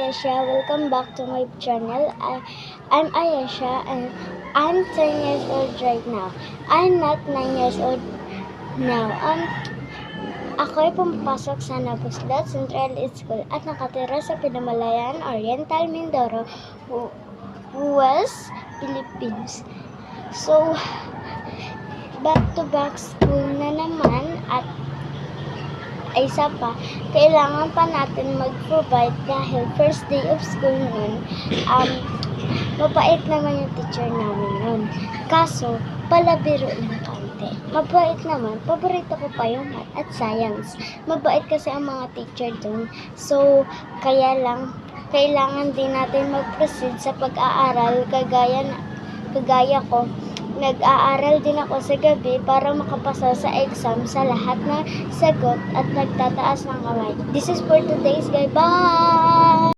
Ayesha. Welcome back to my channel. I'm Ayesha and I'm 10 years old right now. I'm not 9 years old now. Ako ay pumapasok sa Nabuslat Central School at nakatira sa Pinamalayan, Oriental, Mindoro, West Philippines. So, back-to-back school na naman at isa pa, kailangan pa natin mag-provide dahil first day of school nun, mabait naman yung teacher namin nun. Kaso, palabiro ng kaunti. Mabait naman, paborito ko pa yung math at science. Mabait kasi ang mga teacher dun. So, kaya lang, kailangan din natin mag-proceed sa pag-aaral kagaya ko. Nag-aaral din ako sa gabi para makapasa sa exam sa lahat ng sagot at nagtataas ng kamay. This is for today's guys. Bye!